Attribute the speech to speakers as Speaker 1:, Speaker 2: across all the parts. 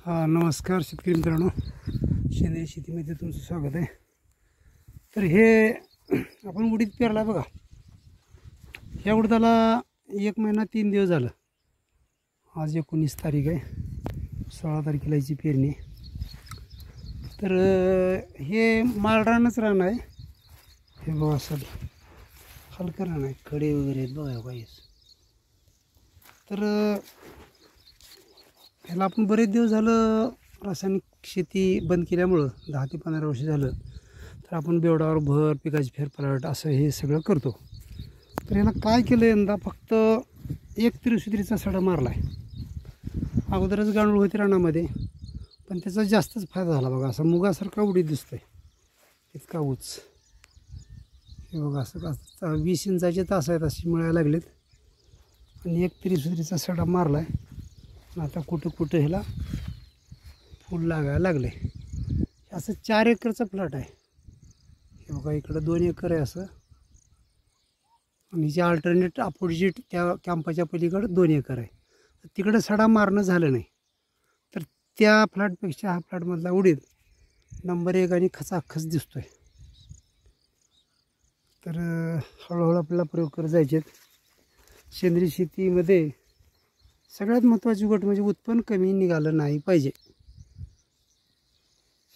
Speaker 1: नमस्कार शेतकरी मित्रांनो, सेंद्रिय शेतीमध्ये तुमचं स्वागत आहे। तर हे आपण उडीद पेरला बघा। ह्या उडदाला 1 महिना 3 दिवस झालं। आज 19 तारीख आहे, 16 तारखेला याची पेरणी। तर हे माळरानच रान आहे। हे बघा असं हलकं रान आहे, खडे वगैरे आहेत बघा काही। तर ह्याला आपण बरेच दिवस झालं रासायनिक शेती बंद केल्यामुळं 10 ते 15 वर्ष झालं। तर आपण बेवडावर भर पिकाची फेरफाट असं हे सगळं करतो। तर ह्याला काय केलं यंदा, फक्त एक त्रिसूत्रीचा सडा मारला आहे। अगोदरच गांडूळ होती रानामध्ये, पण त्याचा जास्तच फायदा झाला बघा। असा मुगासारखा उडीद दिसतोय, इतका उच। हे बघा असं 20 इंचाचे तास आहेत अशी मिळायला लागलेत। आणि एक त्रिसूत्रीचा सडा मारला आहे। आता कुठं कुठं ह्याला फूल लागायला लागले। असं 4 एकरचा प्लॉट आहे। हे बघा इकडं 2 एकर आहे असं, आणि जे अल्टरनेट अपोजिट त्या कॅम्पाच्या पलीकडं 2 एकर आहे। तर तिकडं सडा मारणं झालं नाही, तर त्या फ्लॅटपेक्षा हा फ्लॅटमधला उडीद नंबर 1 आणि खचाखच दिसतोय। तर हळूहळू आपल्याला प्रयोग करत जायचे। सेंद्रिय शेतीमध्ये सगळ्यात महत्त्वाची गोष्ट म्हणजे उत्पन्न कमी निघालं नाही पाहिजे।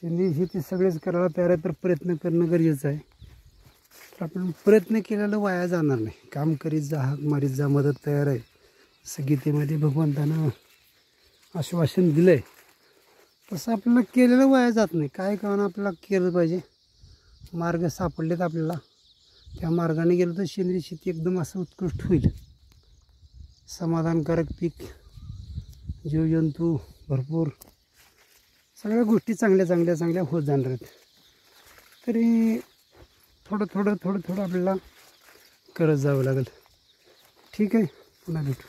Speaker 1: सेंद्रिय शेती सगळेच करायला तयार आहे, तर प्रयत्न करणं गरजेचं आहे। तर आपण प्रयत्न केलेलं वाया जाणार नाही। काम करीत जा, हाक मारीत जा, मदत तयार आहे। गीतेमध्ये भगवंतानं आश्वासन दिलं आहे, तसं आपल्याला केलेलं वाया जात नाही। काय कारण आपल्याला केलं पाहिजे, मार्ग सापडलेत आपल्याला, त्या मार्गाने गेलं तर सेंद्रिय शेती एकदम असं उत्कृष्ट होईल। समाधानकारक पीक, जीवजंतू भरपूर, सगळ्या गोष्टी चांगल्या होत जाणार आहेत। तरी थोडं आपल्याला करत जावं लागेल। ठीक आहे, पुन्हा भेटू।